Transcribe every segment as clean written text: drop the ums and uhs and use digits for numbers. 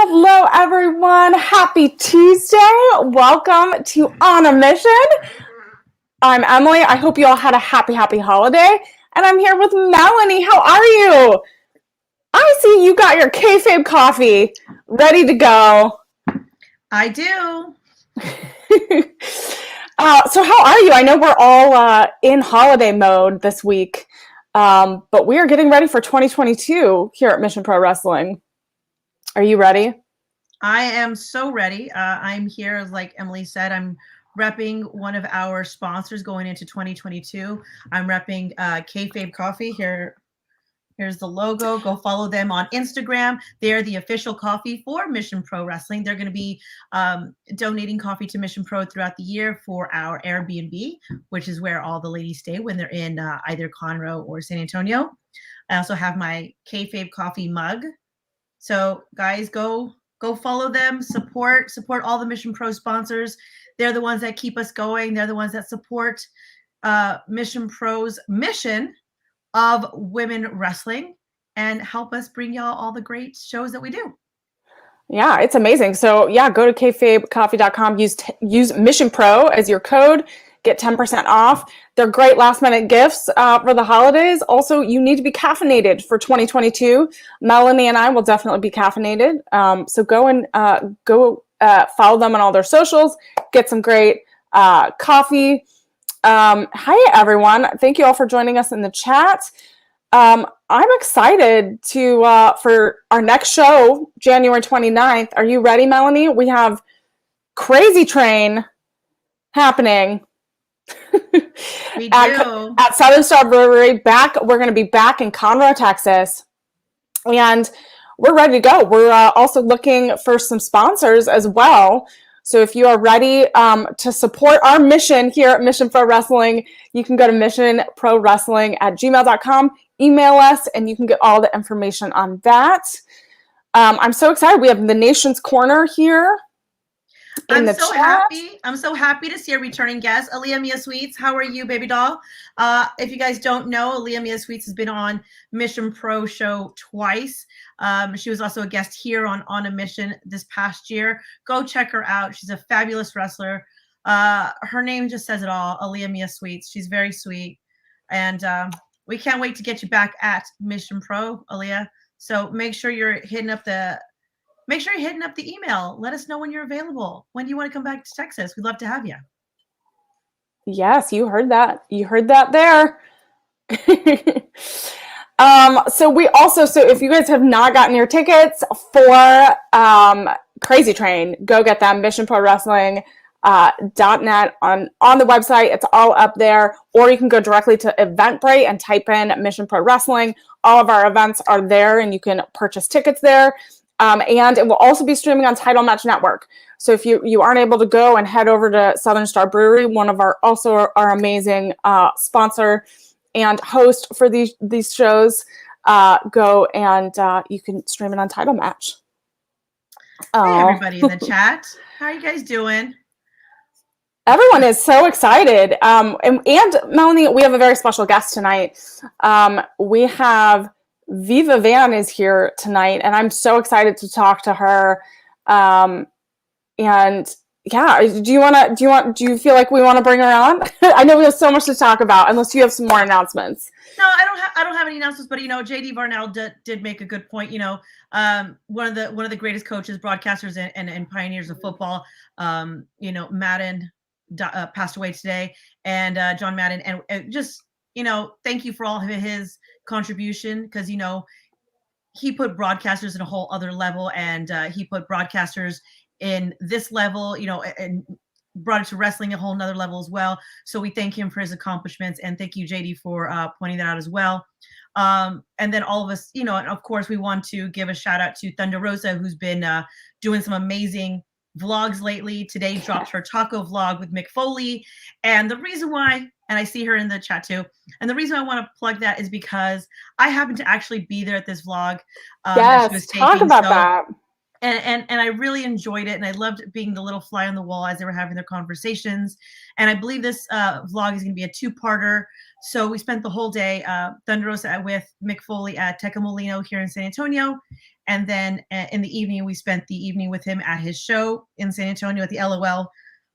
Hello, everyone. Happy Tuesday. Welcome to On a Mission. I'm Emily. I hope you all had a happy holiday. And I'm here with Melanie. How are you? I see you got your kayfabe coffee ready to go. I do. So how are you? I know we're all in holiday mode this week, but we are getting ready for 2022 here at Mission Pro Wrestling. Are you ready? I am so ready. I'm here, like Emily said, I'm repping one of our sponsors going into 2022. I'm repping Kayfabe Coffee. Here's the logo. Go follow them on Instagram. They're the official coffee for Mission Pro Wrestling. They're going to be donating coffee to Mission Pro throughout the year for our Airbnb, which is where all the ladies stay when they're in either Conroe or San Antonio. I also have my Kayfabe Coffee mug. So guys, go follow them, support all the Mission Pro sponsors. They're the ones that keep us going. They're the ones that support Mission Pro's mission of women wrestling and help us bring y'all all the great shows that we do. Yeah, it's amazing. So yeah, go to kayfabecoffee.com, use Mission Pro as your code, get 10% off. They're great last minute gifts for the holidays. Also, you need to be caffeinated for 2022. Melanie and I will definitely be caffeinated. So go and follow them on all their socials, get some great coffee. Hi, everyone. Thank you all for joining us in the chat. I'm excited for our next show, January 29th. Are you ready, Melanie? We have Crazy Train happening. We do. At Southern Star Brewery. We're going to be back in Conroe, Texas. And we're ready to go. We're also looking for some sponsors as well. So if you are ready to support our mission here at Mission Pro Wrestling, you can go to missionprowrestling@gmail.com, email us, and you can get all the information on that. I'm so excited. We have the Nation's Corner here. I'm so happy. I'm so happy to see a returning guest, Aaliyah Mia Sweets. How are you, baby doll? If you guys don't know, Aaliyah Mia Sweets has been on Mission Pro show twice. She was also a guest here on a Mission this past year. Go check her out. She's a fabulous wrestler. Her name just says it all, Aaliyah Mia Sweets. She's very sweet. And we can't wait to get you back at Mission Pro, Aaliyah. So make sure you're hitting up the email. Let us know when you're available. When do you want to come back to Texas? We'd love to have you. Yes, you heard that. You heard that there. So if you guys have not gotten your tickets for Crazy Train, go get them. missionprowrestling.net on the website. It's all up there. Or you can go directly to Eventbrite and type in Mission Pro Wrestling. All of our events are there, and you can purchase tickets there. And it will also be streaming on Title Match Network. So if you aren't able to go, and head over to Southern Star Brewery, one of our amazing sponsor and host for these shows, go and you can stream it on Title Match. Hey, everybody in the chat. How are you guys doing? Everyone is so excited. And Melanie, we have a very special guest tonight. We have Viva Van is here tonight, and I'm so excited to talk to her. And yeah, do you feel like we want to bring her on? I know we have so much to talk about, unless you have some more announcements. No, I don't have any announcements, but JD Varnell did make a good point. One of the greatest coaches, broadcasters, and pioneers of football. Madden passed away today, and John Madden, and just thank you for all of his contribution, because he put broadcasters in a whole other level, and he put broadcasters in this level, and brought it to wrestling a whole nother level as well. So we thank him for his accomplishments, and thank you, JD, for pointing that out as well. And then all of us, and of course we want to give a shout out to Thunder Rosa, who's been doing some amazing vlogs lately. Today dropped her taco vlog with Mick Foley, and the reason why, and I see her in the chat too, and the reason I want to plug that is because I happened to actually be there at this vlog. Yes, she was talk about that. And I really enjoyed it, and I loved being the little fly on the wall as they were having their conversations. And I believe this vlog is going to be a two-parter. So we spent the whole day, Thunder Rosa with Mick Foley at Teca Molino here in San Antonio, And then in the evening, we spent the evening with him at his show in San Antonio at the LOL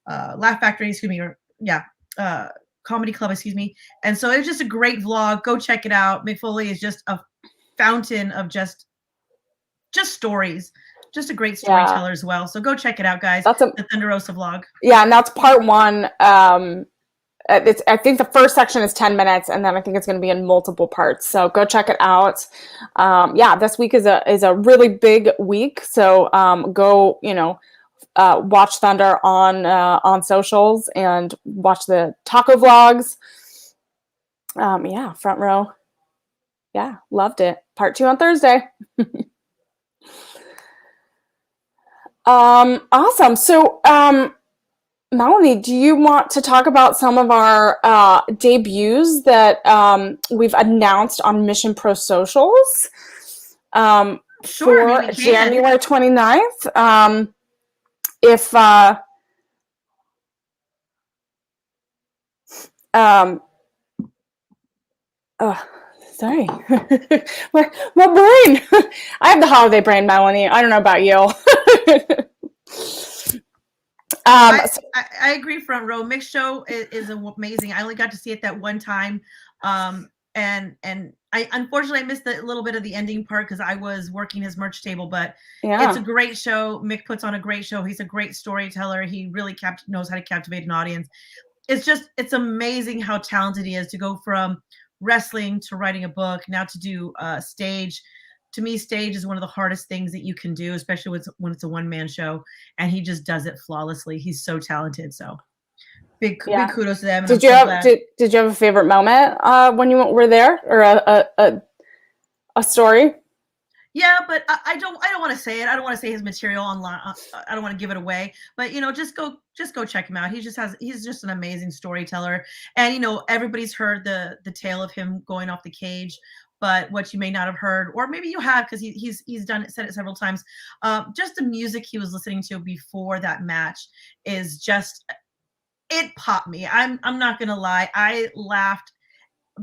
Laugh Factory, comedy club, excuse me. And so it was just a great vlog. Go check it out. Mick Foley is just a fountain of just stories. Just a great storyteller as well. So go check it out, guys. The Thunder Rosa vlog. Yeah, and that's part one. I think the first section is 10 minutes, and then I think it's going to be in multiple parts. So go check it out. This week is a really big week. So go, watch Thunder on socials and watch the taco vlogs. Front row. Yeah, loved it. Part 2 on Thursday. Awesome. So, Melanie, do you want to talk about some of our debuts that we've announced on Mission Pro socials Sure, for January 29th? Sorry, my brain. I have the holiday brain, Melanie. I don't know about you. I agree, front row. Mick's show is amazing. I only got to see it that one time, and I unfortunately missed a little bit of the ending part because I was working his merch table. But it's a great show. Mick puts on a great show. He's a great storyteller. He really knows how to captivate an audience. It's amazing how talented he is to go from wrestling to writing a book, now to do stage. To me, stage is one of the hardest things that you can do, especially when it's a one-man show, and he just does it flawlessly. He's so talented. So big kudos to them. Did you have a favorite moment when you were there, or a story? Yeah, but I don't want to say it. I don't want to say his material online. I don't want to give it away. But just go check him out. He's just an amazing storyteller. And everybody's heard the tale of him going off the cage. But what you may not have heard, or maybe you have, because he's said it several times. Just the music he was listening to before that match is it popped me. I'm not gonna lie, I laughed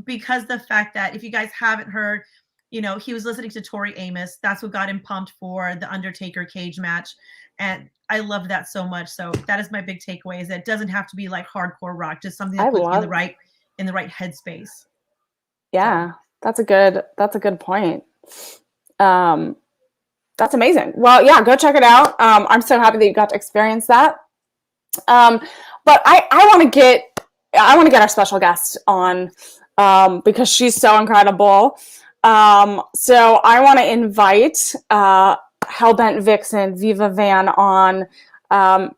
because the fact that, if you guys haven't heard, he was listening to Tori Amos. That's what got him pumped for the Undertaker cage match, and I loved that so much. So that is my big takeaway: is that it doesn't have to be like hardcore rock, just something that puts you in the right headspace. Yeah. So. That's a good point. That's amazing. Well, yeah, go check it out. I'm so happy that you got to experience that. But I want to get our special guest on because she's so incredible. So I want to invite Hellbent Vixen, Viva Van on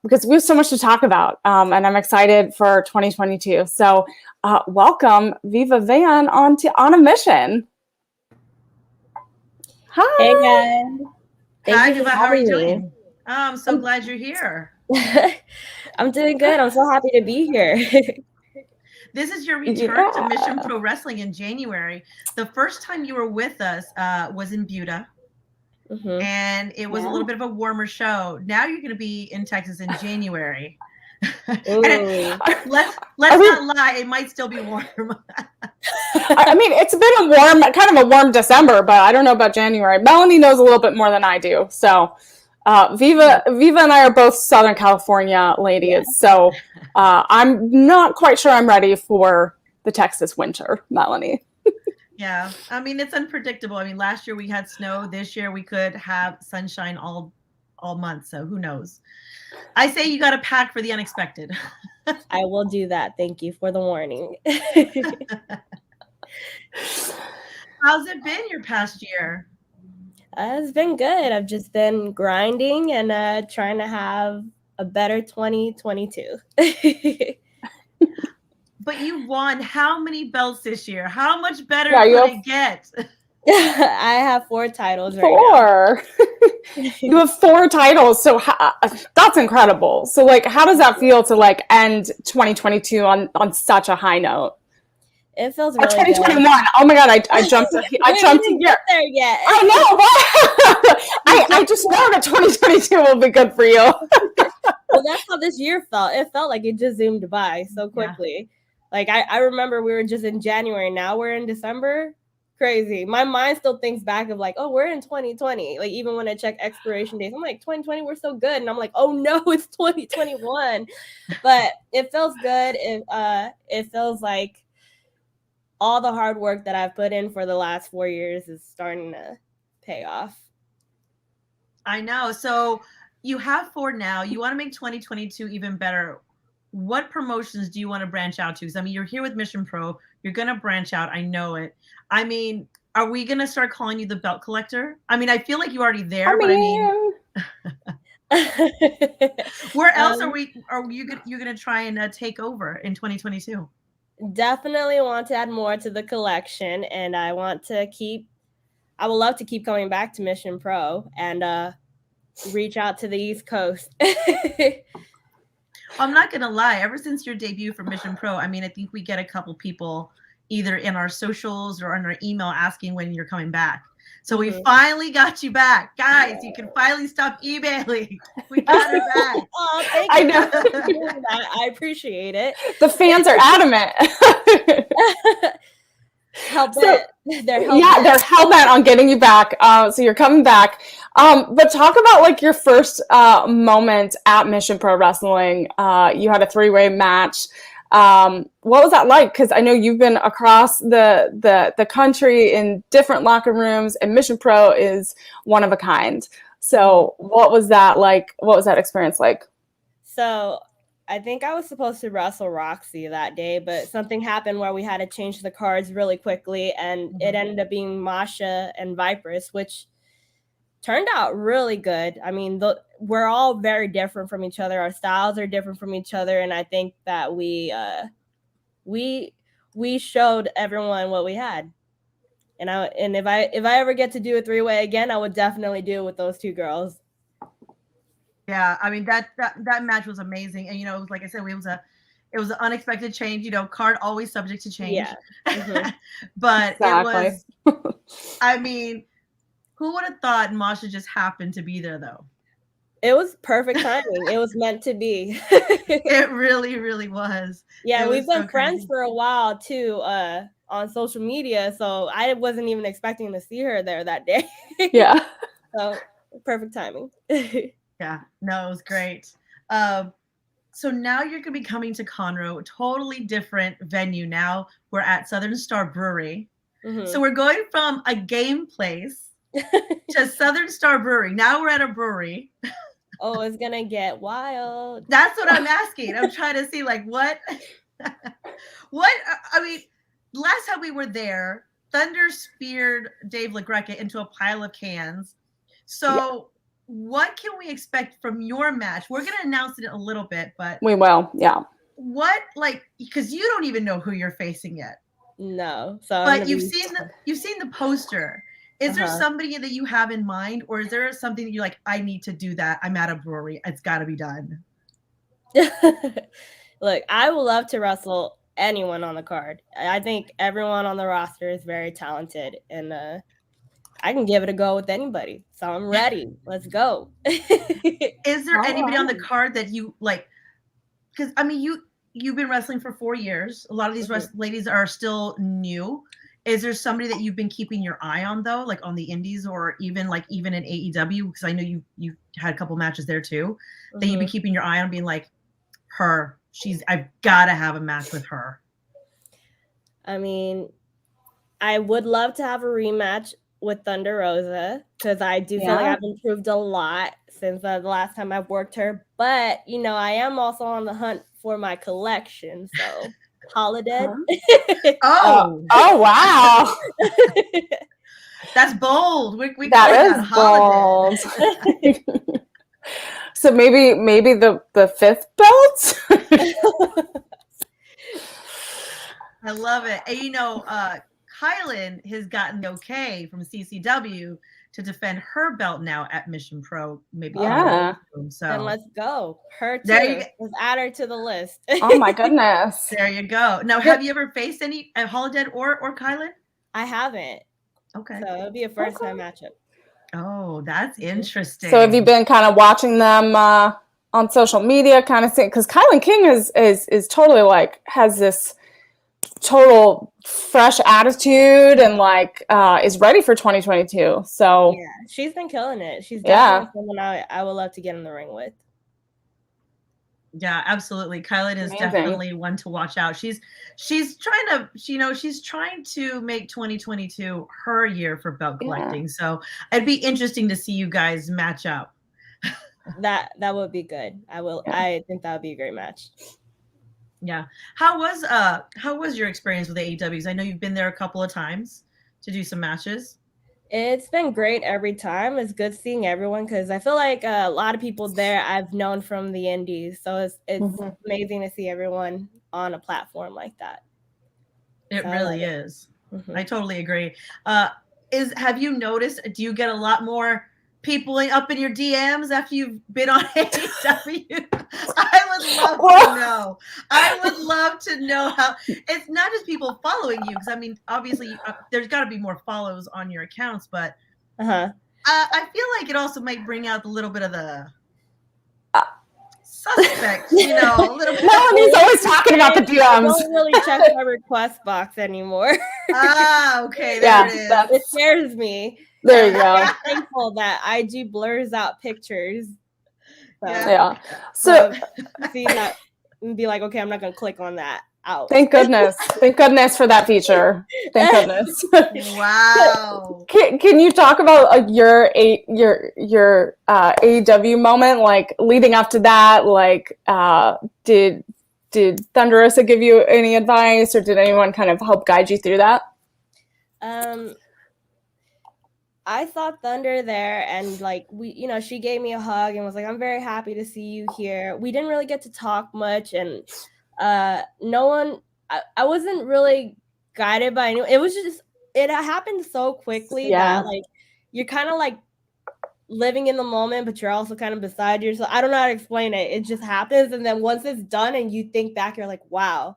because we have so much to talk about, and I'm excited for 2022. So welcome, Viva Van, on a mission. Hi. Hey, guys. Hi, Viva. How are you doing? I'm so glad you're here. I'm doing good. I'm so happy to be here. This is your return to Mission Pro Wrestling in January. The first time you were with us was in Buda. Mm-hmm. And it was a little bit of a warmer show. Now you're going to be in Texas in January. Let's not lie, it might still be warm. I mean, it's been kind of a warm December, but I don't know about January. Melanie knows a little bit more than I do. So Viva and I are both Southern California ladies. So I'm not quite sure I'm ready for the Texas winter, Melanie. Yeah, I mean, it's unpredictable. I mean, last year we had snow. This year we could have sunshine all month. So who knows? I say you got to pack for the unexpected. I will do that. Thank you for the warning. How's it been your past year? It's been good. I've just been grinding and trying to have a better 2022. But you won how many belts this year? How much better could it get? I have 4 titles right now. You have 4 titles. So that's incredible. So how does that feel to end 2022 on such a high note? It feels really 2021. Good. Oh my God, I jumped. I jumped a year. There yet. I know. I just know that 2022 will be good for you. Well, that's how this year felt. It felt like it just zoomed by so quickly. Yeah. I remember we were just in January. Now we're in December. crazy. My mind still thinks back of like, oh, we're in 2020. Like even when I check expiration dates, I'm like 2020, we're so good. And I'm like, oh no, it's 2021. But it feels good. It feels like all the hard work that I've put in for the last 4 years is starting to pay off. I know. So you have 4 now. You want to make 2022 even better. What promotions do you want to branch out to? Because I mean, you're here with Mission Pro. You're going to branch out. I know it. I mean, are we going to start calling you the belt collector? I mean, I feel like you're already there, but I mean, where else are you going to try and take over in 2022? Definitely want to add more to the collection, and I would love to keep coming back to Mission Pro and reach out to the East Coast. I'm not going to lie. Ever since your debut for Mission Pro, I mean, I think we get a couple people either in our socials or on our email asking when you're coming back. So we finally got you back. Guys, you can finally stop emailing. We got her back. Oh, thank you. I know. I appreciate it. The fans are adamant. They're hell-bent on getting you back. So you're coming back. But talk about like your first moment at Mission Pro Wrestling. You had a 3-way match. What was that like? Because I know you've been across the country in different locker rooms, and Mission Pro is one of a kind. So what was that like? What was that experience like? So I think I was supposed to wrestle Roxy that day, but something happened where we had to change the cards really quickly, and it ended up being Masha and Vipress, which turned out really good. I mean, we're all very different from each other. Our styles are different from each other, and I think that we showed everyone what we had. And if I ever get to do a 3-way again, I would definitely do it with those 2 girls. Yeah, I mean that match was amazing, and it was like I said, it was an unexpected change. Card always subject to change. Yeah, but exactly. It was. I mean, who would have thought Masha just happened to be there though? It was perfect timing. It was meant to be. It really, really was. Yeah, we've been friends for a while too, on social media. So I wasn't even expecting to see her there that day. Yeah. So perfect timing. Yeah, no, it was great. So now you're going to be coming to Conroe, totally different venue now. We're at Southern Star Brewery. So we're going from a game place to Southern Star Brewery. Now we're at a brewery. Oh, it's going to get wild. That's what I'm asking. I'm trying to see like what, I mean, last time we were there, Thunder speared Dave LaGreca into a pile of cans. So what can we expect from your match? We're going to announce it in a little bit, but we will. Yeah. What, like, because you don't even know who you're facing yet. No. So, but you've seen the poster. Is there somebody that you have in mind, or is there something that you're like, I need to do that? I'm at a brewery. It's got to be done. Look, I would love to wrestle anyone on the card. I think everyone on the roster is very talented, and I can give it a go with anybody. So I'm ready. Let's go. Is there anybody on the card that you like? Because I mean, you've been wrestling for 4 years. A lot of these ladies are still new. Is there somebody that you've been keeping your eye on though, like on the indies or even in AEW? Because I know you had a couple matches there too. That you've been keeping your eye on, being like, I've got to have a match with her. I mean, I would love to have a rematch with Thunder Rosa, because I do feel like I've improved a lot since the last time I've worked her. But I am also on the hunt for my collection. So Holiday. Oh wow. That's bold. We that is bold. So maybe the 5th belt. I love it. And Kylan has gotten the okay from CCW to defend her belt now at Mission Pro. Maybe so then let's go. Her too. Let's add her to the list. Oh my goodness. There you go. Now, have you ever faced any Holodead or Kylan? I haven't. Okay. So it'll be a first time matchup. Oh, that's interesting. So have you been kind of watching them on social media, kind of seeing, because Kylan King is totally like has this total fresh attitude and like is ready for 2022. So Yeah, she's been killing it. She's Yeah. definitely someone I would love to get in the ring with. Yeah, absolutely. Kylan is Amazing. definitely one to watch out. She's trying to, she's trying to make 2022 her year for belt collecting. So it'd be interesting to see you guys match up. That would be good. I think that would be a great match. Yeah. How was your experience with AEWs? I know you've been there a couple of times to do some matches. It's been great every time. It's good seeing everyone because I feel like a lot of people there I've known from the indies. So it's amazing to see everyone on a platform like that. It really is. Mm-hmm. I totally agree. Have you noticed, do you get a lot more people up in your DMs after you've been on AEW? I would love to know. I would love to know how. It's not just people following you, because I mean, obviously, there's got to be more follows on your accounts, but I feel like it also might bring out a little bit of the suspect, a little bit. Melanie's always talking about the DMs. I don't really check my request box anymore. Okay, there it is. It scares me. There you go. I'm thankful that IG blurs out pictures. So see that and be like, okay, I'm not gonna click on that. Out. Thank goodness. Thank goodness for that feature. Thank goodness. Wow. Can you talk about your AEW moment, like leading up to that? Like, did Thunder Rosa give you any advice, or did anyone kind of help guide you through that? I saw Thunder there, and like she gave me a hug and was like, "I'm very happy to see you here." We didn't really get to talk much, and no one. I wasn't really guided by anyone. It was just it happened so quickly that like you're kind of like living in the moment, but you're also kind of beside yourself. I don't know how to explain it. It just happens, and then once it's done, and you think back, you're like, "Wow,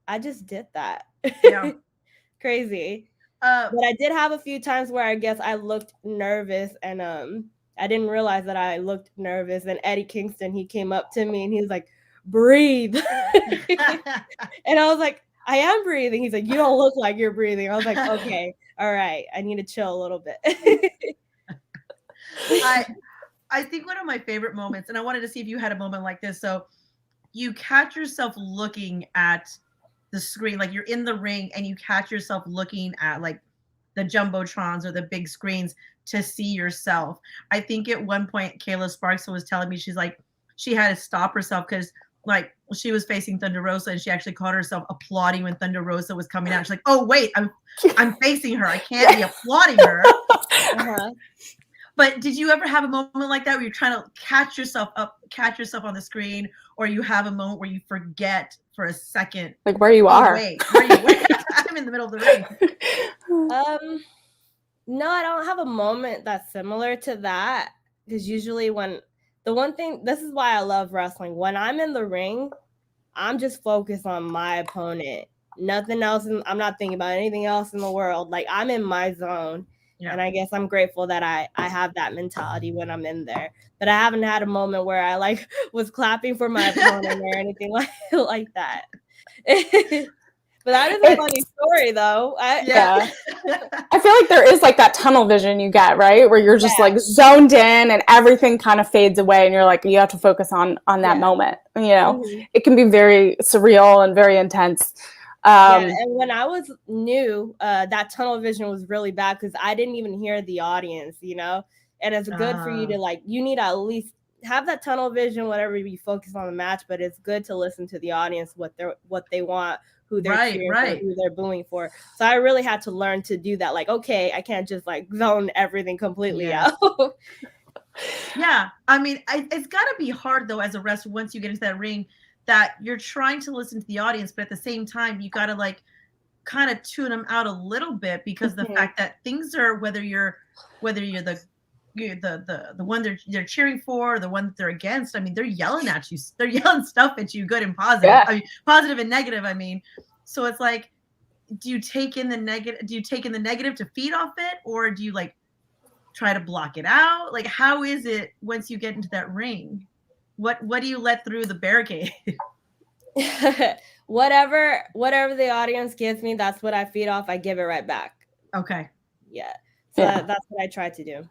I just did that." Yeah. Crazy. But I did have a few times where I guess I looked nervous, and I didn't realize that I looked nervous. And Eddie Kingston, he came up to me and he was like, "Breathe." And I was like, "I am breathing." He's like, "You don't look like you're breathing." I was like, "Okay, all right, I need to chill a little bit." I think one of my favorite moments, and I wanted to see if you had a moment like this. So you catch yourself looking at the screen, like you're in the ring and you catch yourself looking at like the jumbotrons or the big screens to see yourself. I think at one point Kayla Sparks was telling me, she's like, she had to stop herself because like she was facing Thunder Rosa and she actually caught herself applauding when Thunder Rosa was coming out. She's like, "Oh wait, I'm facing her. I can't be applauding her." But did you ever have a moment like that where you're trying to catch yourself on the screen, or you have a moment where you forget for a second, like where you are? Wait, where I'm in the middle of the ring. No, I don't have a moment that's similar to that, because usually this is why I love wrestling. When I'm in the ring, I'm just focused on my opponent. Nothing else. I'm not thinking about anything else in the world. Like I'm in my zone. Yeah. And I guess I'm grateful that I have that mentality when I'm in there. But I haven't had a moment where I like was clapping for my opponent or anything like that. But that is a funny story, though. I feel like there is like that tunnel vision you get, right? Where you're just like zoned in and everything kind of fades away and you're like, you have to focus on that moment. It can be very surreal and very intense. And when I was new, that tunnel vision was really bad because I didn't even hear the audience, and it's good for you to like, you need to at least have that tunnel vision, whatever you focus on the match, but it's good to listen to the audience, what they want, who they're cheering for, who they're booing for. So I really had to learn to do that. Like, okay, I can't just like zone everything completely out. Yeah. I mean, it's gotta be hard though, as a wrestler, once you get into that ring, that you're trying to listen to the audience, but at the same time, you got to like kind of tune them out a little bit, because the fact that things are, whether you're the one they're cheering for, or the one that they're against. I mean, they're yelling at you. They're yelling stuff at you, good and positive. I mean, positive and negative. I mean, so it's like, do you take in the negative? Do you take in the negative to feed off it, or do you like try to block it out? Like, how is it once you get into that ring? What do you let through the barricade? whatever the audience gives me, that's what I feed off. I give it right back. Okay. Yeah. So that's what I try to do.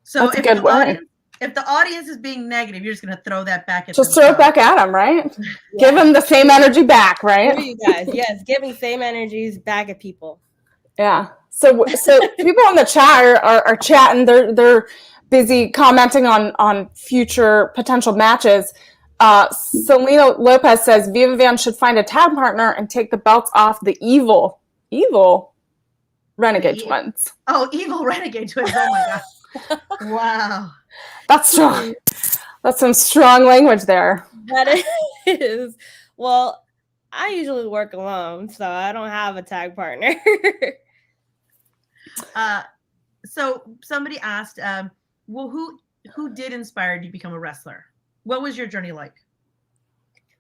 So if the audience is being negative, you're just gonna throw that back at them. Just throw it back at them, right? Yeah. Give them the same energy back, right? For you guys, yes, giving same energies back at people. Yeah. So people in the chat are chatting. They're busy commenting on future potential matches. Selena Lopez says Viva Van should find a tag partner and take the belts off the evil Renegade Twins. Oh, evil Renegade Twins! Oh my god! Wow, that's strong. That's some strong language there. That is. Well, I usually work alone, so I don't have a tag partner. So somebody asked, well, who did inspire you to become a wrestler? What was your journey like?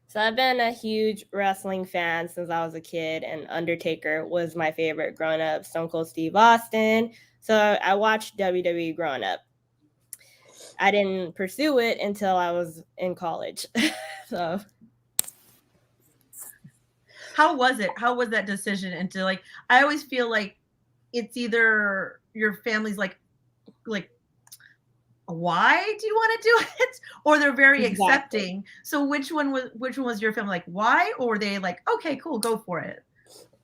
So I've been a huge wrestling fan since I was a kid, and Undertaker was my favorite growing up. Stone Cold Steve Austin. So I watched WWE growing up. I didn't pursue it until I was in college. So how was it? How was that decision into like, I always feel like it's either your family's like, why do you want to do it? Or they're very accepting. So which one was your family like, why? Or were they like, okay, cool, go for it?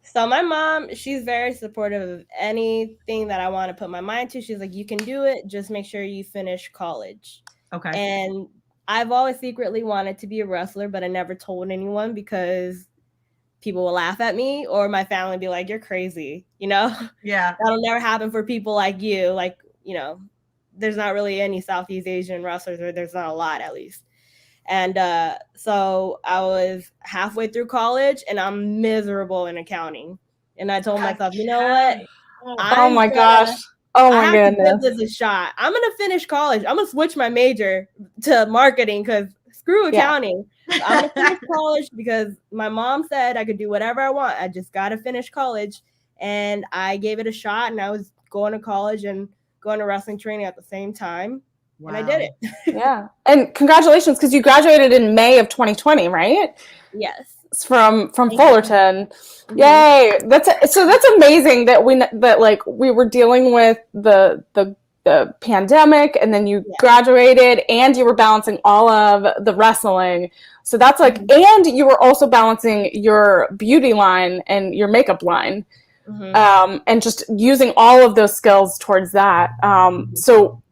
So my mom, she's very supportive of anything that I want to put my mind to. She's like, you can do it. Just make sure you finish college. Okay. And I've always secretly wanted to be a wrestler, but I never told anyone because people will laugh at me or my family be like, you're crazy. You know? Yeah. That'll never happen for people like you. Like, you know, there's not really any Southeast Asian wrestlers, or there's not a lot at least. And so I was halfway through college and I'm miserable in accounting. And I told myself, you know what? Oh my gosh. Oh my goodness. I have to give this a shot. I'm going to finish college. I'm going to switch my major to marketing because screw accounting. Yeah. I'm going to finish college because my mom said I could do whatever I want. I just got to finish college. And I gave it a shot, and I was going to college and going to wrestling training at the same time. Wow. And I did it. Yeah. And congratulations, because you graduated in May of 2020, right? Yes. From Fullerton. Mm-hmm. Yay. That's amazing that we were dealing with the pandemic, and then you graduated and you were balancing all of the wrestling. So that's like, and you were also balancing your beauty line and your makeup line. Mm-hmm. And just using all of those skills towards that. So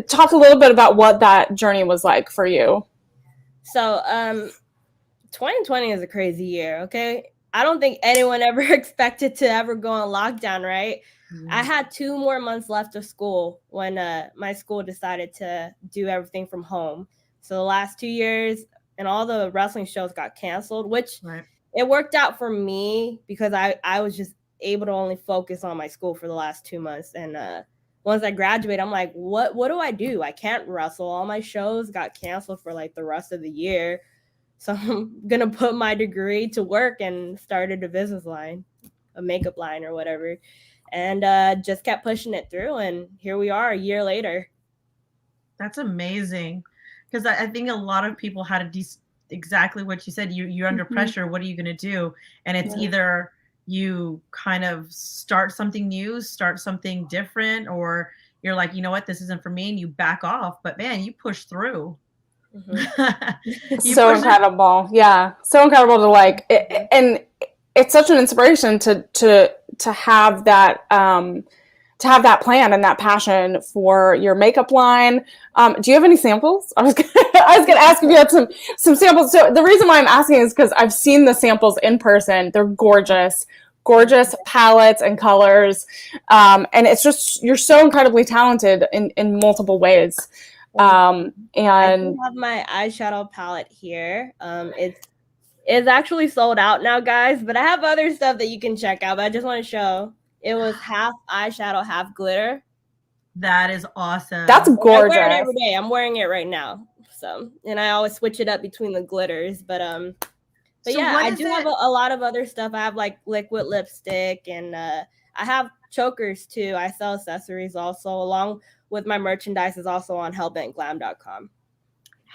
talk a little bit about what that journey was like for you. So 2020 is a crazy year, okay? I don't think anyone ever expected to ever go on lockdown, right? Mm-hmm. I had 2 more months left of school when my school decided to do everything from home. So the last 2 years and all the wrestling shows got canceled, which it worked out for me because I was just able to only focus on my school for the last 2 months. And once I graduate, I'm like, what do I do? I can't wrestle. All my shows got canceled for like the rest of the year. So I'm going to put my degree to work and started a business line, a makeup line or whatever. And just kept pushing it through. And here we are a year later. That's amazing. Because I think a lot of people had exactly what you said. You're under pressure. What are you going to do? And it's either you kind of start something new, start something different, or you're like, you know what, this isn't for me, and you back off. But man, you push through. Mm-hmm. So incredible. Yeah. So incredible to like it, and it's such an inspiration to have that plan and that passion for your makeup line. Do you have any samples? I was gonna ask if you had some samples. So the reason why I'm asking is because I've seen the samples in person. They're gorgeous palettes and colors. And it's just, you're so incredibly talented in multiple ways. And I do have my eyeshadow palette here. It's actually sold out now, guys, but I have other stuff that you can check out, but I just want to show. It was half eyeshadow, half glitter. That is awesome. That's gorgeous. I wear it every day. I'm wearing it right now. So, and I always switch it up between the glitters, but so yeah, I do have a lot of other stuff. I have like liquid lipstick, and I have chokers too. I sell accessories also, along with my merchandise is also on hellbentglam.com.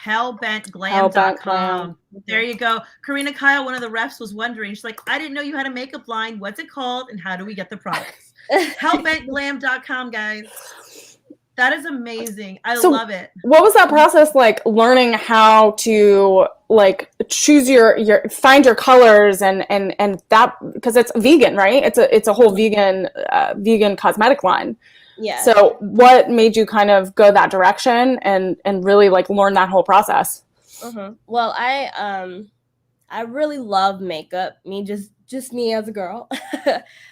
hellbentglam.com. There you go. Karina Kyle, one of the refs, was wondering. She's like, I didn't know you had a makeup line. What's it called? And how do we get the products? hellbentglam.com, guys. That is amazing. I love it. What was that process like, learning how to like choose your find your colors and that, because it's vegan, right? It's a whole vegan cosmetic line. Yeah. So what made you kind of go that direction and really like learn that whole process? Well, I really love makeup. Just me as a girl.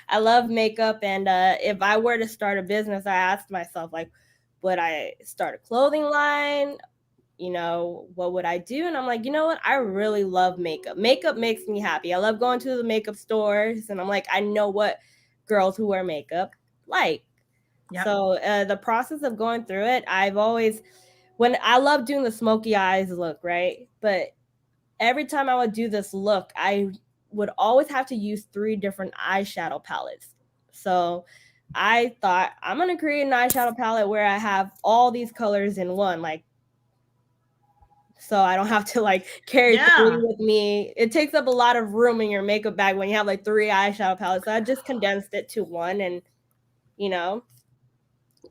I love makeup, and if I were to start a business, I asked myself, like, would I start a clothing line? You know, what would I do? And I'm like, you know what? I really love makeup. Makeup makes me happy. I love going to the makeup stores, and I'm like, I know what girls who wear makeup like. Yep. So the process of going through it, I love doing the smoky eyes look, right? But every time I would do this look, I would always have to use 3 different eyeshadow palettes. So I thought, I'm going to create an eyeshadow palette where I have all these colors in one, like, so I don't have to like carry 3 with me. It takes up a lot of room in your makeup bag when you have like 3 eyeshadow palettes. So I just condensed it to one, and you know,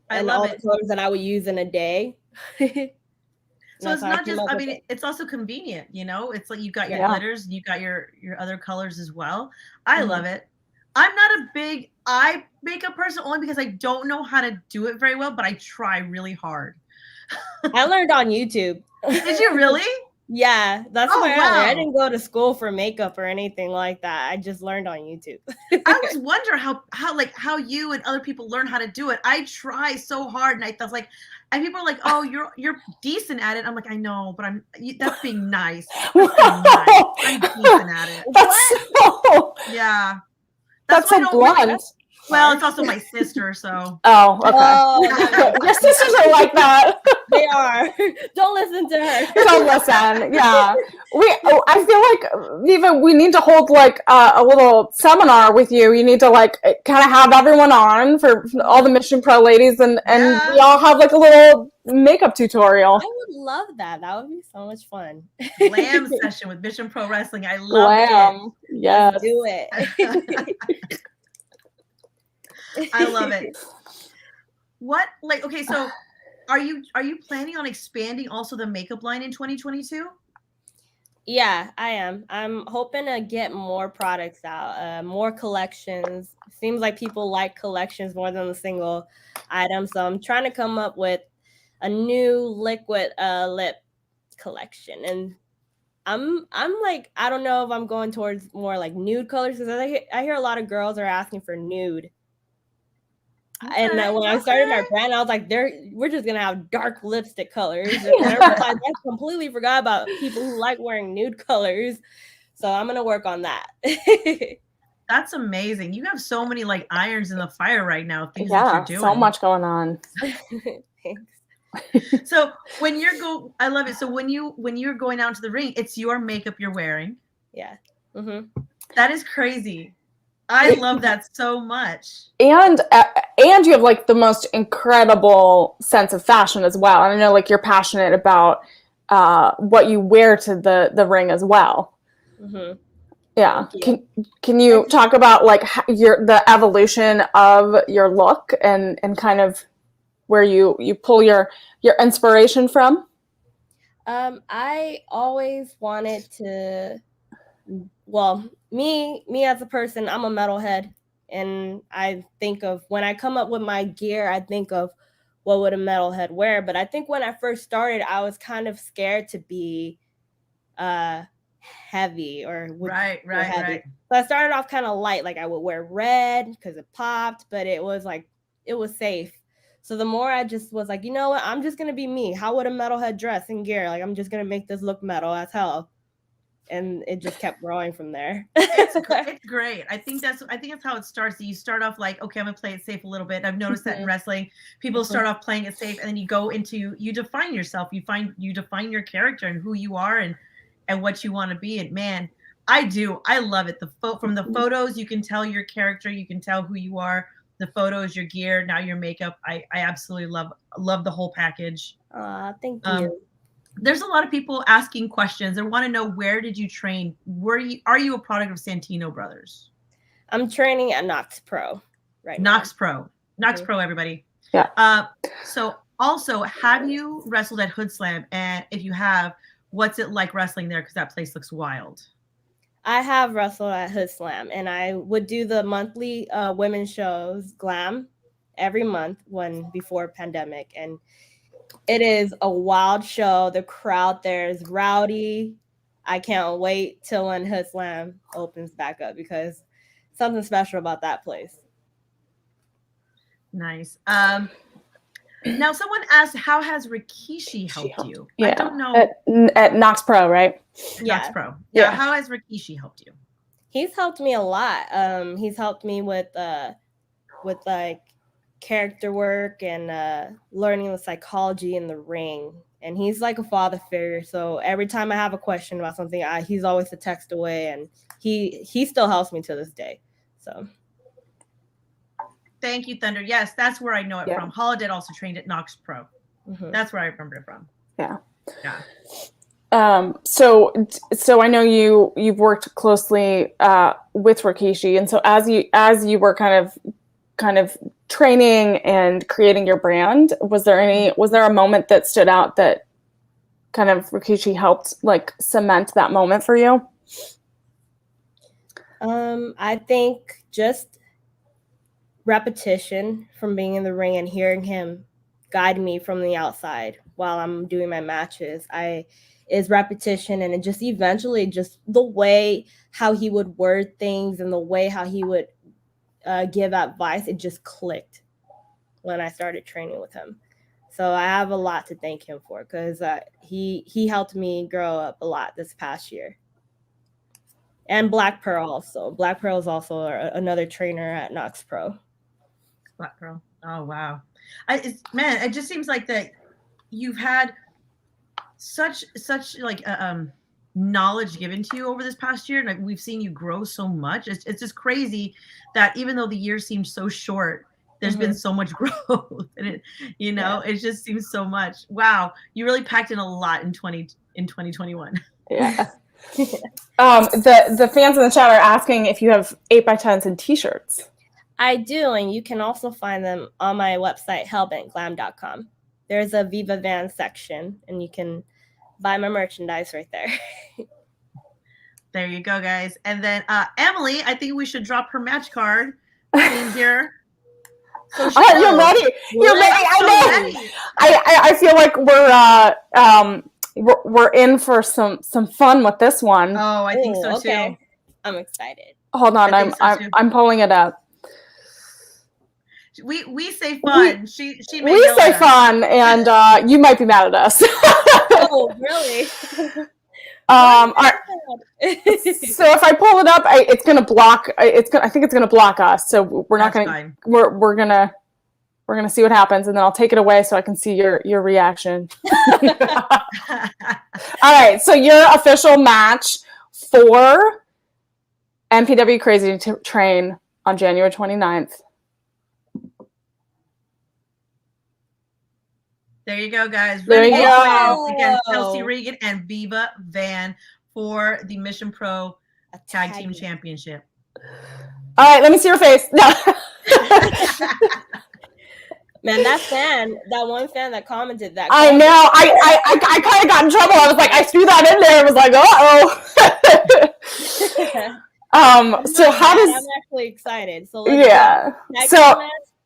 I love the colors that I would use in a day. So it's not just, I mean, it's also convenient, you know, it's like you got your glitters and you got your other colors as well. I love it. I'm not a big eye makeup person, only because I don't know how to do it very well, but I try really hard. I learned on YouTube. Did you really? Yeah, that's why I didn't go to school for makeup or anything like that. I just learned on YouTube. I always wonder how you and other people learn how to do it. I try so hard, and I was like, and people are like, "Oh, you're decent at it." I'm like, "I know, but that's being nice. I'm decent at it." Yeah. That's so blunt. Well, it's also my sister, so. Oh, okay. Your sisters are like that. They are. Don't listen to her. Don't listen. Yeah. I feel like, Viva, we need to hold like a little seminar with you. You need to like kind of have everyone on for all the Mission Pro ladies, and we all have like a little makeup tutorial. I would love that. That would be so much fun. Glam session with Mission Pro Wrestling. I love it. Yes. Let's do it. I love it. Okay, so are you planning on expanding also the makeup line in 2022? Yeah, I am. I'm hoping to get more products out, more collections. Seems like people like collections more than a single item. So I'm trying to come up with a new liquid lip collection. And I'm like, I don't know if I'm going towards more like nude colors, because I hear a lot of girls are asking for nude. Okay, and when I started my brand, I was like, we're just going to have dark lipstick colors. And I completely forgot about people who like wearing nude colors. So I'm going to work on that. That's amazing. You have so many like irons in the fire right now. Things that you're doing. So much going on. Thanks. So when I love it. So when you're going out to the ring, it's your makeup you're wearing. Yeah. Mm-hmm. That is crazy. I love that so much. And you have like the most incredible sense of fashion as well. And I know like you're passionate about what you wear to the ring as well. Mm-hmm. Yeah. Can you talk about like the evolution of your look and kind of where you pull your inspiration from? I always wanted to, well, me as a person, I'm a metalhead, and I think of, when I come up with my gear, I think of what would a metalhead wear. But I think when I first started, I was kind of scared to be heavy or heavy. So I started off kind of light, like I would wear red because it popped, but it was safe. So the more I just was like, you know what, I'm just gonna be me. How would a metalhead dress and gear? Like, I'm just gonna make this look metal as hell. And it just kept growing from there. It's great. I think that's how it starts. You start off like, okay, I'm gonna play it safe a little bit. I've noticed that in wrestling, people start off playing it safe, and then you go into, you define yourself. You define your character and who you are and what you want to be. And man, I love it. From the photos, you can tell your character. You can tell who you are. The photos, your gear, now your makeup. I absolutely love the whole package. Thank you. there's a lot of people asking questions and want to know, where did you train? Are you a product of Santino Brothers? I'm training at Knox Pro right now. Knox Pro, everybody. Yeah. So also, have you wrestled at Hood Slam? And if you have, what's it like wrestling there? Because that place looks wild. I have wrestled at Hood Slam, and I would do the monthly women's shows, Glam, every month before pandemic. And it is a wild show. The crowd there is rowdy. I can't wait till when Hood Slam opens back up, because something special about that place. Nice. Now, someone asked, how has Rikishi helped you? Yeah. I don't know. At Knox Pro, right? Knox Pro. Yeah. How has Rikishi helped you? He's helped me a lot. He's helped me with like character work and learning the psychology in the ring. And he's like a father figure. So every time I have a question about something, he's always a text away, and he still helps me to this day. So. Thank you, Thunder. Yes, that's where I know it from. Holodead also trained at Knox Pro. Mm-hmm. That's where I remember it from. Yeah. Yeah. So I know you've worked closely with Rikishi, and so as you were kind of training and creating your brand, was there a moment that stood out that kind of Rikishi helped like cement that moment for you? I think just repetition from being in the ring and hearing him guide me from the outside while I'm doing my matches is repetition. And it just eventually, just the way how he would word things and the way how he would give advice, it just clicked when I started training with him. So I have a lot to thank him for, because he helped me grow up a lot this past year. And Black Pearl also. Black Pearl is also another trainer at Knox Pro. Black Pearl. Oh, wow. It just seems like that you've had such like knowledge given to you over this past year. And we've seen you grow so much. It's just crazy that even though the year seems so short, there's been so much growth. And it just seems so much. Wow. You really packed in a lot in 2021. Yeah. The fans in the chat are asking if you have 8x10s and t-shirts. I do, and you can also find them on my website, hellbentglam.com. There's a Viva Van section, and you can buy my merchandise right there. There you go, guys. And then Emily, I think we should drop her match card here. So you're ready. You're ready. I know. I feel like we're in for some fun with this one. Oh, I think so too. I'm excited. Hold on, I'm pulling it up. We say fun. She we say fun, and you might be mad at us. Oh, really? So if I pull it up, it's gonna block. I think it's gonna block us. So we're not gonna. Fine. We're gonna see what happens, and then I'll take it away so I can see your reaction. All right. So your official match for MPW Crazy Train on January 29th. There you go, guys. There you go. Against Kelsey Regan and Viva Van for the Mission Pro Tag Team Championship. All right, let me see your face. No. Man, that one fan that commented that. I know. I kind of got in trouble. I was like, I threw that in there. I was like, uh-oh. So how does? I'm actually excited. So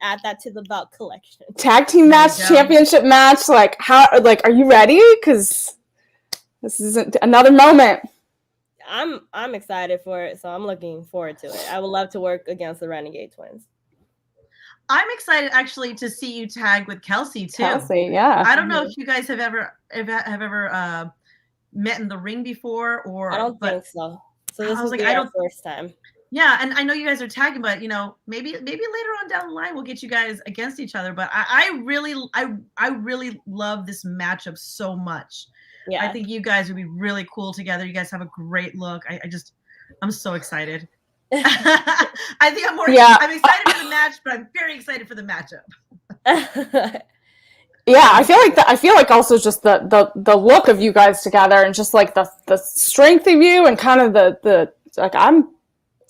add that to the belt collection. Tag team match, championship match. Like are you ready? Because this is another moment. I'm excited for it, so I'm looking forward to it. I would love to work against the Renegade Twins. I'm excited actually to see you tag with Kelsey too. Kelsey, yeah. I don't know if you guys have ever met in the ring before, or I don't think so. So this was our first time. Yeah, and I know you guys are tagging, but maybe later on down the line we'll get you guys against each other. But I really love this matchup so much. Yeah, I think you guys would be really cool together. You guys have a great look. I'm so excited. I think I'm excited for the match, but I'm very excited for the matchup. Yeah, I feel like I feel like also just the look of you guys together, and just like the strength of you, and kind of the like I'm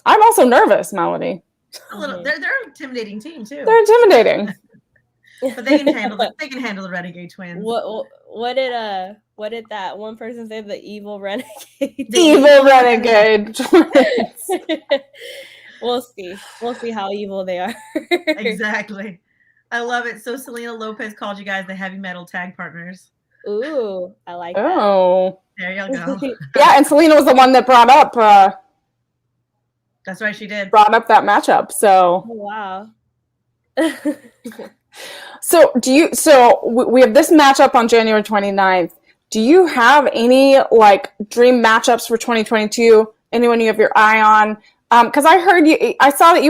also nervous, Melanie. A little. They're an intimidating team too. They're intimidating. But they can handle it. They can handle the Renegade Twins. What did that one person say? The evil renegade. Evil renegade. We'll see. We'll see how evil they are. Exactly. I love it. So Selena Lopez called you guys the heavy metal tag partners. Ooh, I like that. Oh. There you go. Yeah, and Selena was the one that brought up That's right, she did. Brought up that matchup. So Oh, wow. So we have this matchup on January 29th. Do you have any like dream matchups for 2022? Anyone you have your eye on? Because I saw that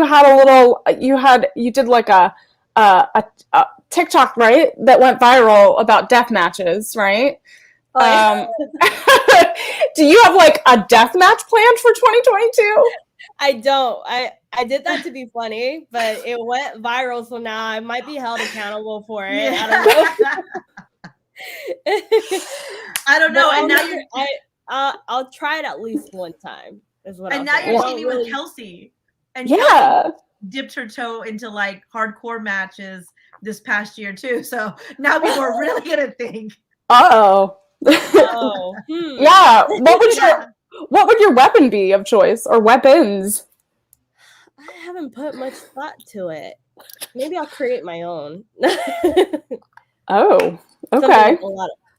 you did like a TikTok, right, that went viral about death matches, right? Oh, yeah. Do you have like a death match planned for 2022? I don't. I did that to be funny, but it went viral, so now I might be held accountable for it. Yeah. I don't know. And now I'll try it at least one time. Is what. And I'll now say. you're teaming with Kelsey. And yeah, Kelsey dipped her toe into like hardcore matches this past year too. So now people are really gonna think. Oh. Yeah. What would your weapon be of choice, or weapons? I haven't put much thought to it. Maybe I'll create my own. Oh, okay.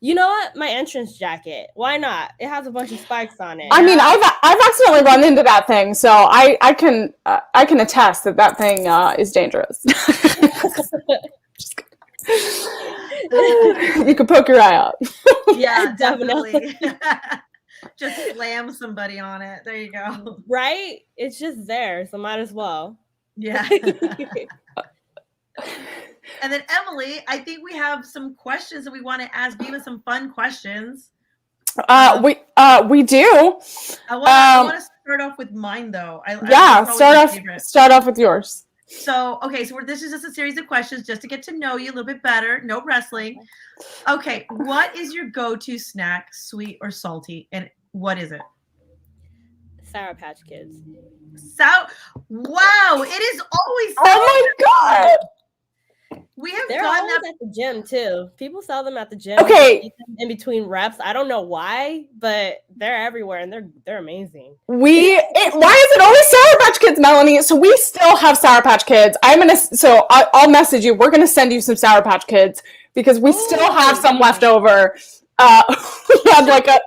You know what? My entrance jacket. Why not? It has a bunch of spikes on it. I mean, I've accidentally run into that thing, so I can attest that thing is dangerous. You can poke your eye out. Yeah, definitely. Just slam somebody on it. There you go. Right? It's just there, so might as well. Yeah. And then Emily, I think we have some questions that we want to ask Viva, some fun questions. We do. I want to start off with mine though. Start off with yours. So, okay, so this is just a series of questions just to get to know you a little bit better. No wrestling. Okay, what is your go-to snack, sweet or salty, and what is it? Sour Patch Kids. Wow, it is always. Oh my god! We have They're gotten always that at the gym too. People sell them at the gym. Okay. In between reps, I don't know why, but they're everywhere and they're amazing. Why is it always Sour Patch Kids, Melanie? So we still have Sour Patch Kids. I'll message you. We're gonna send you some Sour Patch Kids because we still have some left over. We had like a.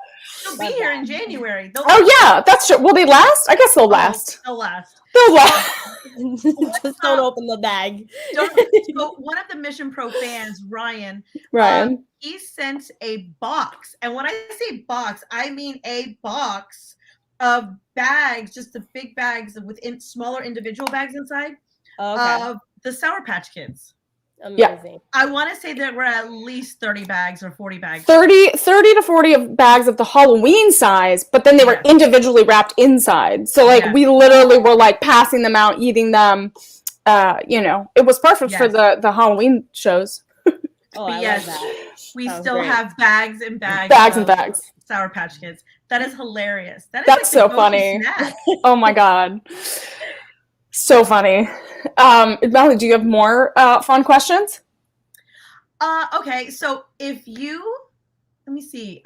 They'll be here in January. Yeah, that's true. Will they last? I guess they'll last. They'll last. Just don't open the bag. So one of the Mission Pro fans, Ryan, he sent a box. And when I say box, I mean a box of bags, just the big bags with smaller individual bags inside of the Sour Patch Kids. Amazing. Yeah. I want to say that we're at least 30 bags or 40 bags. 30 to 40 of bags of the Halloween size, but then they were individually wrapped inside. So we literally were like passing them out, eating them. It was perfect for the Halloween shows. Oh, I love that. We still have bags and bags. Bags and bags. Sour Patch Kids. That is hilarious. That's so funny. Oh my god. So funny. Melanie, do you have more fun questions? Okay, so let me see.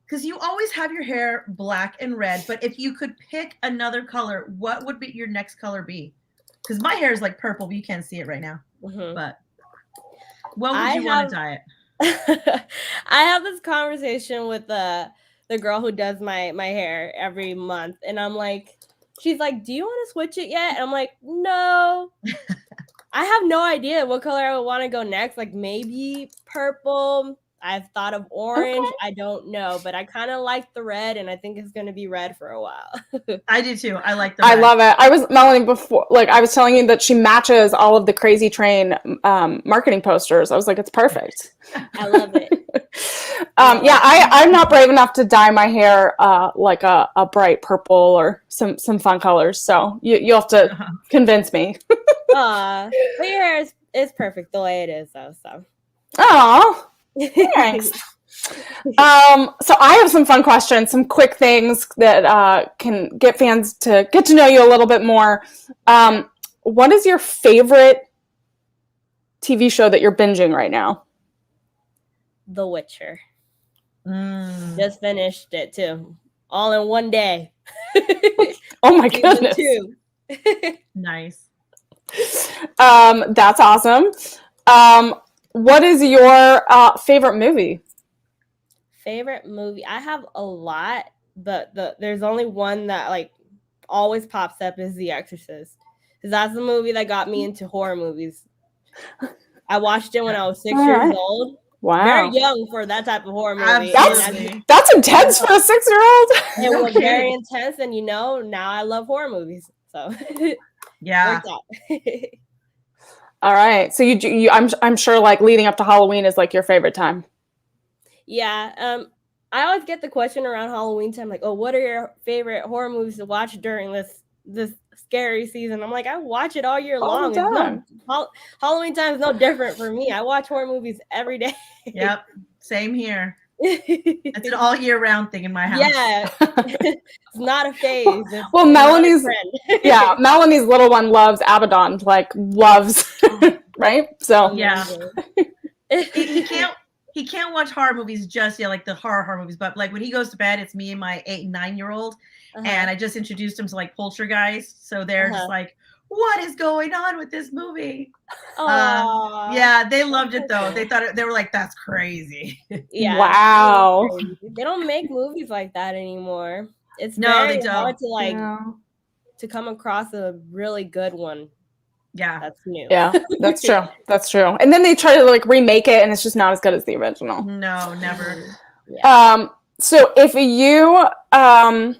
Because you always have your hair black and red, but if you could pick another color, what would be your next color be? Because my hair is like purple, but you can't see it right now. Mm-hmm. But what would you want to dye it? I have this conversation with the girl who does my hair every month, and I'm like, she's like, do you want to switch it yet? And I'm like, no. I have no idea what color I would want to go next. Like maybe purple. I've thought of orange. Okay. I don't know, but I kind of like the red, and I think it's going to be red for a while. I do too. I like the red. I love it. Melanie, before, I was telling you that she matches all of the Crazy Train marketing posters. I was like, it's perfect. I love it. I'm not brave enough to dye my hair like a bright purple or some fun colors. So you'll have to convince me. But your hair it's perfect the way it is, though. So. Oh, thanks. So I have some fun questions, some quick things that can get fans to get to know you a little bit more. What is your favorite TV show that you're binging right now? The Witcher. Just finished it too, all in one day. Oh my goodness! 2. Nice. That's awesome. What is your favorite movie? Favorite movie? I have a lot, but there's only one that like always pops up is The Exorcist, because that's the movie that got me into horror movies. I watched it when I was 6 years old. Wow, very young for that type of horror movie. That's intense for a 6-year-old. It was very intense, and now I love horror movies. So yeah. All right, so you I'm sure like leading up to Halloween is like your favorite time. Yeah. I always get the question around Halloween time, like, oh, what are your favorite horror movies to watch during this scary season? I'm like, I watch it all year long. Halloween time is no different for me. I watch horror movies every day. Yep. Same here. It's an all year round thing in my house. Yeah. It's not a phase. Well, Melanie's little one loves Abaddon, like loves, right? So yeah. He can't watch horror movies just yet, like the horror movies, but like when he goes to bed, it's me and my 8 and 9-year-old. And I just introduced him to like Poltergeist. So they're just like, what is going on with this movie? Yeah, they loved it though. They were like, that's crazy. Yeah. Wow. They don't make movies like that anymore. It's they don't. hard to to come across a really good one. Yeah, that's new. Yeah, that's true. That's true. And then they try to like remake it, and it's just not as good as the original. No, never. Yeah. So if you, I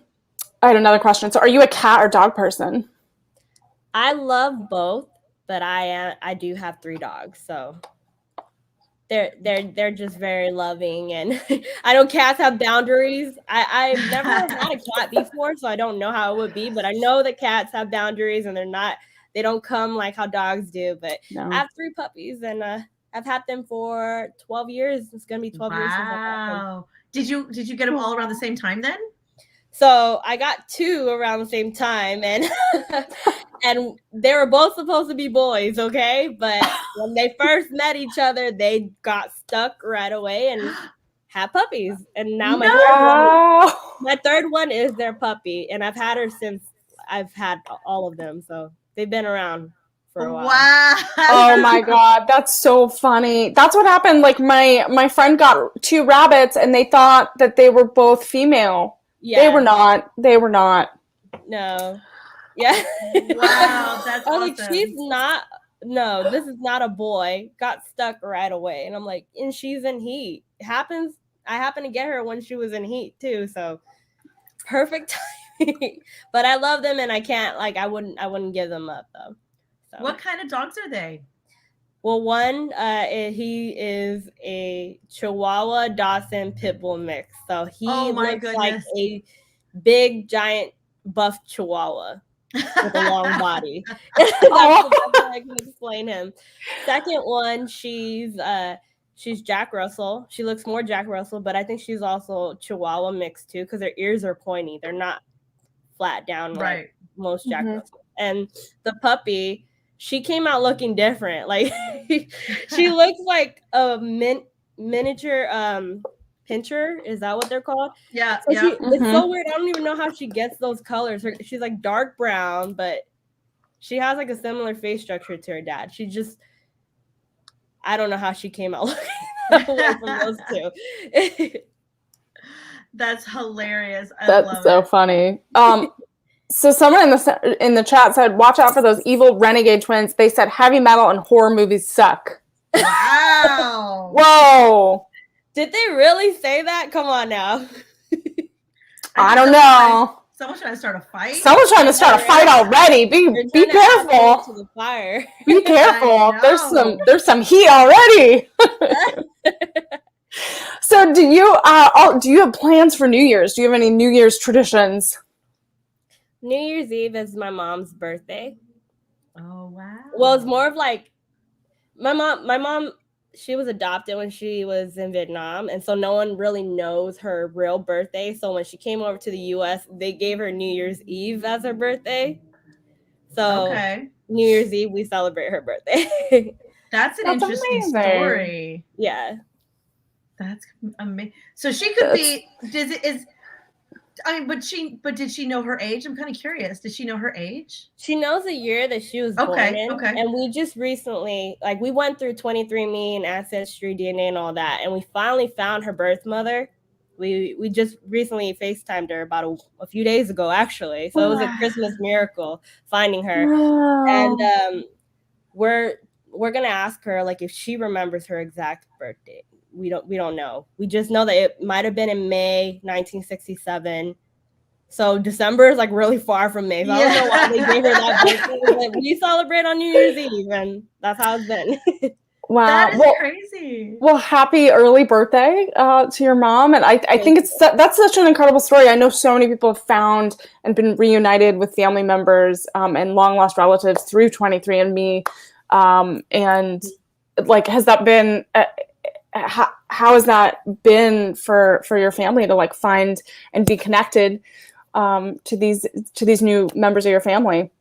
had another question. So, are you a cat or dog person? I love both, but I do have 3 dogs, so they're just very loving, and I know cats have boundaries. I've never had a cat before, so I don't know how it would be, but I know that cats have boundaries, and they don't come like how dogs do. But I have 3 puppies, and I've had them for 12 years. It's gonna be 12 years since I got them. Wow. Did you get them all around the same time then? So I got 2 around the same time, and and they were both supposed to be boys, okay? But when they first met each other, they got stuck right away and had puppies. And now my third one is their puppy, and I've had her since I've had all of them. So they've been around for a while. Wow. Oh my God, that's so funny. That's what happened. Like my friend got 2 rabbits, and they thought that they were both female. Yeah. They were not. No. Yeah. Wow, that's awesome. Like, this is not a boy. Got stuck right away. And I'm like, and she's in heat. It happens. I happened to get her when she was in heat too. So perfect timing. But I love them, and I can't, like, I wouldn't give them up though. So. What kind of dogs are they? Well, one, he is a Chihuahua Dachshund Pit Bull mix. So he looks like a big, giant, buff Chihuahua with a long body. That's how I can explain him. Second one, she's Jack Russell. She looks more Jack Russell, but I think she's also Chihuahua mixed too, because her ears are pointy. They're not flat down like most Jack Russell. And the puppy, she came out looking different. Like she looks like a miniature pincher. Is that what they're called? Yeah. So it's so weird. I don't even know how she gets those colors. She's like dark brown, but she has like a similar face structure to her dad. I don't know how she came out looking away from those 2. That's hilarious. That's so funny. So someone in the chat said, watch out for those evil renegade twins. They said heavy metal and horror movies suck. Wow. Whoa. Did they really say that? Come on now. I don't know. Someone's trying to start a fight. Someone's trying to start a fight already. Be careful. To the fire. Be careful. There's some heat already. So do you have plans for New Year's? Do you have any New Year's traditions? New Year's Eve is my mom's birthday. Oh, wow. Well, it's more of like My mom, she was adopted when she was in Vietnam, and so no one really knows her real birthday. So when she came over to the US, they gave her New Year's Eve as her birthday. So Okay. New Year's Eve, we celebrate her birthday. That's an interesting amazing. story. Yeah. That's amazing. So she could be. But did she know her age? I'm kind of curious. Did she know her age? She knows the year that she was born in. Okay. And we just recently, like, we went through 23andMe and Ancestry, DNA, and all that, and we finally found her birth mother. We just recently FaceTimed her about a few days ago, actually. So it was a Christmas miracle finding her. Wow. And we're gonna ask her, like, if she remembers her exact birthday. We don't know. We just know that it might have been in May 1967. So December is like really far from May. So I don't know why they gave her that birthday. But we celebrate on New Year's Eve, and that's how it's been. Wow. That is crazy. Well, happy early birthday to your mom. And I think that's such an incredible story. I know so many people have found and been reunited with family members and long lost relatives through 23andMe. And like, has that been, how has that been for your family to like find and be connected to these new members of your family?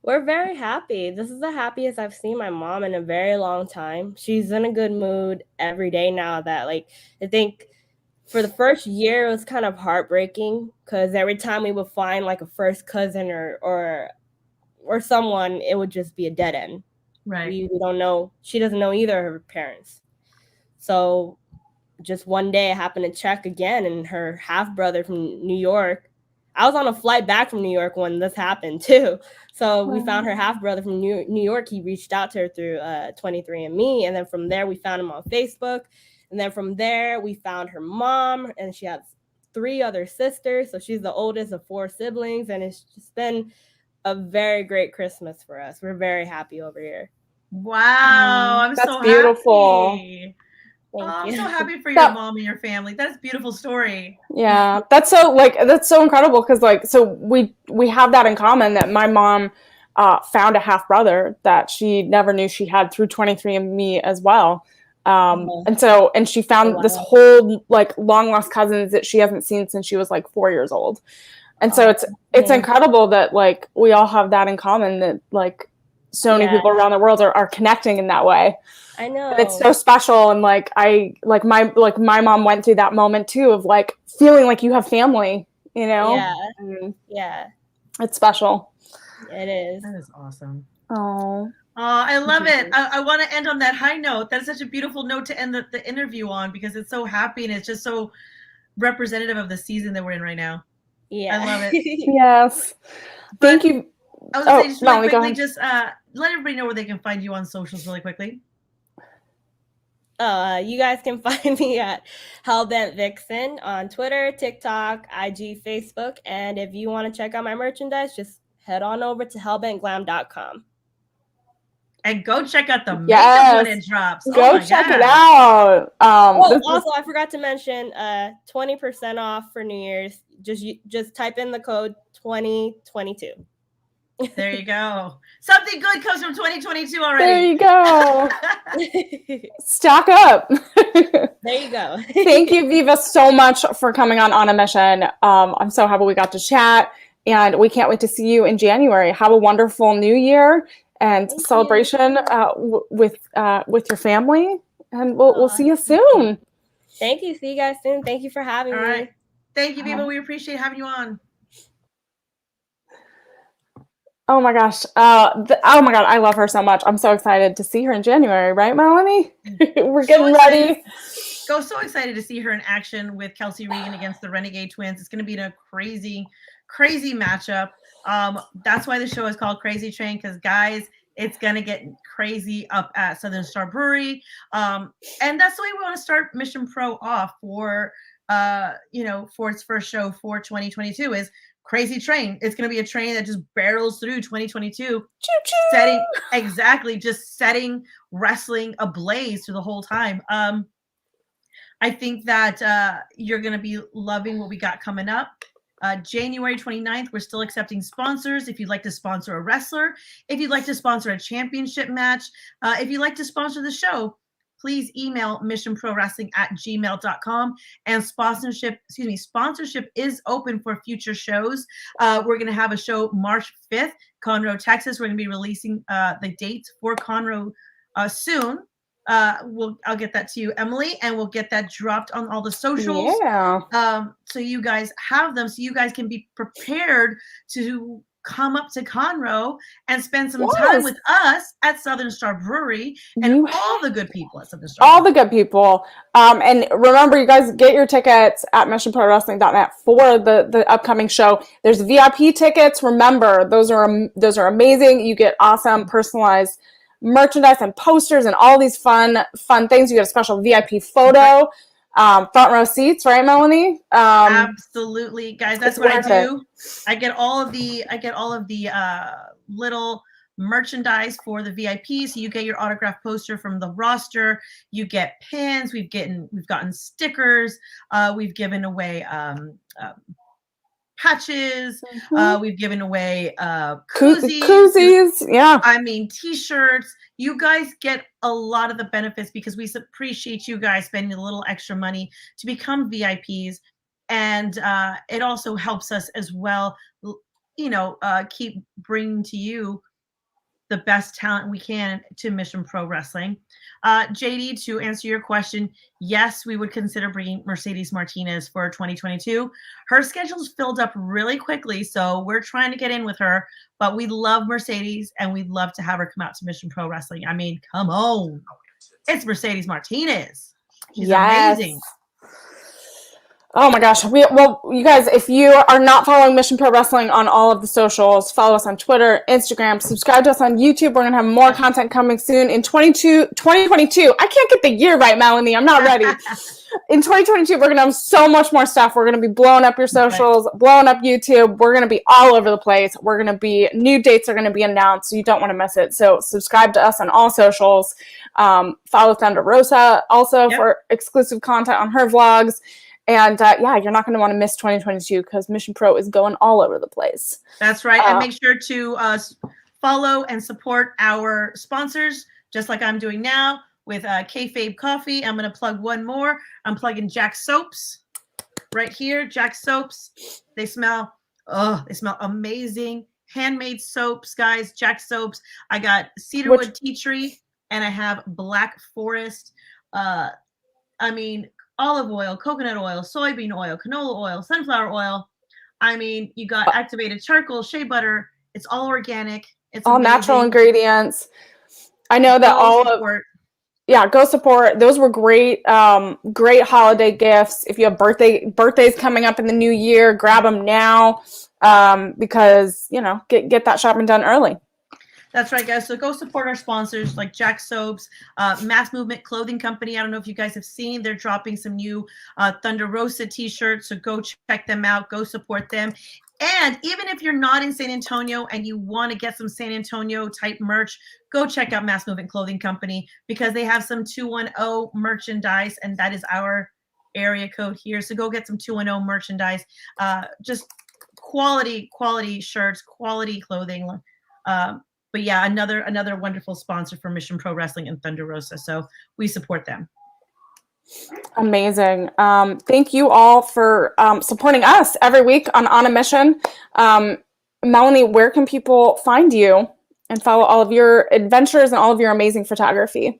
We're very happy. This is the happiest I've seen my mom in a very long time. She's in a good mood every day now. That, like, I think for the first year it was kind of heartbreaking because every time we would find like a first cousin or someone, it would just be a dead end. Right. We don't know. She doesn't know either of her parents. So just one day I happened to check again, and her half brother from New York. I was on a flight back from New York when this happened too. So we found her half brother from New York. He reached out to her through 23andMe. And then from there, we found him on Facebook. And then from there, we found her mom, and she has 3 other sisters. So she's the oldest of 4 siblings. And it's just been a very great Christmas for us. We're very happy over here. Wow. I'm That's so beautiful. Happy. Thank I'm you. so happy for your mom and your family. That's a beautiful story. Yeah, that's so incredible because like so we have that in common, that my mom found a half brother that she never knew she had through 23andMe as well. And she found this whole like long lost cousins that she hasn't seen since she was like 4 years old. And so it's incredible that like we all have that in common, that like so many people around the world are connecting in that way. I know. And it's so special. And like my mom went through that moment too of like feeling like you have family, you know? Yeah. It's special. It is. That is awesome. Oh, I love it. I want to end on that high note. That's such a beautiful note to end the interview on, because it's so happy and it's just so representative of the season that we're in right now. Yeah. I love it. Yes. Thank you. I was going to say, just really quickly, just let everybody know where they can find you on socials really quickly. You guys can find me at Hellbent Vixen on Twitter, TikTok, IG, Facebook. And if you want to check out my merchandise, just head on over to hellbentglam.com. And go check out the makeup when it drops. Go check it out. Also, I forgot to mention 20% off for New Year's. Just type in the code 2022. There you go. Something good comes from 2022 already. There you go. Stock up. There you go. Thank you, Viva, so much for coming on a mission. I'm so happy we got to chat, and we can't wait to see you in January. Have a wonderful New Year and celebration with your family, and we'll see you soon. Thank you. See you guys soon. Thank you for having me. All right. Thank you, Viva. We appreciate having you on. Oh my gosh. Oh my God. I love her so much. I'm so excited to see her in January, right, Melanie? We're getting ready. So excited to see her in action with Kelsey Regan against the Renegade Twins. It's going to be a crazy, crazy matchup. That's why the show is called Crazy Train, because guys, it's going to get crazy up at Southern Star Brewery. And that's the way we want to start Mission Pro off for its first show for 2022 is Crazy Train. It's going to be a train that just barrels through 2022, setting wrestling ablaze through the whole time. I think that you're going to be loving what we got coming up. January 29th, we're still accepting sponsors. If you'd like to sponsor a wrestler, if you'd like to sponsor a championship match, if you'd like to sponsor the show, please email missionprowrestling@gmail.com. And sponsorship is open for future shows. We're going to have a show March 5th, Conroe, Texas. We're going to be releasing the dates for Conroe soon. I'll get that to you, Emily, and we'll get that dropped on all the socials. Yeah. So you guys have them, so you guys can be prepared to come up to Conroe and spend some time with us at Southern Star Brewery and all the good people at Southern Star. All the good people. And remember, you guys get your tickets at missionprowrestling.net for the upcoming show. There's VIP tickets. Remember, those are amazing. You get awesome personalized merchandise and posters and all these fun things. You get a special VIP photo, front row seats, right, Melanie? Absolutely, guys. That's what I do. I get all of the little merchandise for the VIPs. So you get your autographed poster from the roster. You get pins. We've gotten stickers. We've given away patches. We've given away koozies. Yeah. I mean, t-shirts. You guys get a lot of the benefits because we appreciate you guys spending a little extra money to become VIPs. And it also helps us as well, keep bringing to you the best talent we can to Mission Pro Wrestling. JD, to answer your question, yes, we would consider bringing Mercedes Martinez for 2022. Her schedule's filled up really quickly, so we're trying to get in with her, but we love Mercedes and we'd love to have her come out to Mission Pro Wrestling. I mean, come on. It's Mercedes Martinez. She's amazing. Oh my gosh. You guys, if you are not following Mission Pro Wrestling on all of the socials, follow us on Twitter, Instagram, subscribe to us on YouTube. We're going to have more content coming soon in 2022. I can't get the year right, Melanie. I'm not ready. In 2022, we're going to have so much more stuff. We're going to be blowing up your socials, blowing up YouTube. We're going to be all over the place. New dates are going to be announced, so you don't want to miss it. So subscribe to us on all socials. Follow Thunder Rosa also for exclusive content on her vlogs. And you're not going to want to miss 2022 because Mission Pro is going all over the place. That's right. And make sure to follow and support our sponsors, just like I'm doing now with Kayfabe Coffee. I'm going to plug one more. I'm plugging Jack Soaps right here. Jack Soaps. They smell amazing. Handmade soaps, guys. Jack Soaps. I got cedarwood tea tree and I have black forest. Olive oil, coconut oil, soybean oil, canola oil, sunflower oil. I mean, you got activated charcoal, shea butter. It's all organic. It's all amazing. Natural ingredients. I know that go support. Those were great holiday gifts. If you have birthdays coming up in the new year, grab them now because, get that shopping done early. That's right, guys. So go support our sponsors like Jack Soaps, Mass Movement Clothing Company. I don't know if you guys have seen, they're dropping some new Thunder Rosa t-shirts. So go check them out. Go support them. And even if you're not in San Antonio and you want to get some San Antonio type merch, go check out Mass Movement Clothing Company because they have some 210 merchandise, and that is our area code here. So go get some 210 merchandise. Just quality shirts, quality clothing. But yeah, another wonderful sponsor for Mission Pro Wrestling and Thunder Rosa. So we support them. Amazing. Thank you all for supporting us every week on a Mission. Melanie, where can people find you and follow all of your adventures and all of your amazing photography?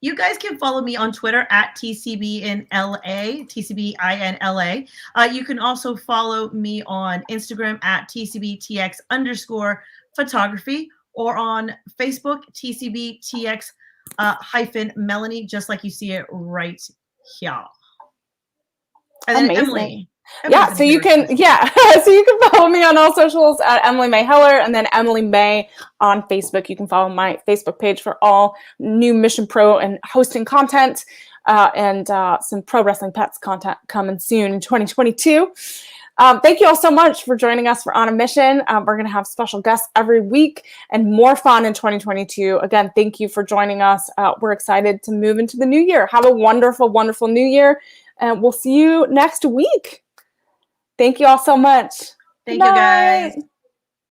You guys can follow me on Twitter at TCBinLA, TCBINLA. You can also follow me on Instagram at TCBTX_photography. Or on Facebook, TCBTX -Melanie, just like you see it right here. And then amazing. Emily. So you can follow me on all socials at Emily Mae Heller, and then Emily Mae on Facebook. You can follow my Facebook page for all new Mission Pro and hosting content and some Pro Wrestling Pets content coming soon in 2022. Thank you all so much for joining us for On a Mission. We're going to have special guests every week and more fun in 2022. Again, thank you for joining us. We're excited to move into the new year. Have a wonderful, wonderful new year, and we'll see you next week. Thank you all so much. Thank you, guys. Night.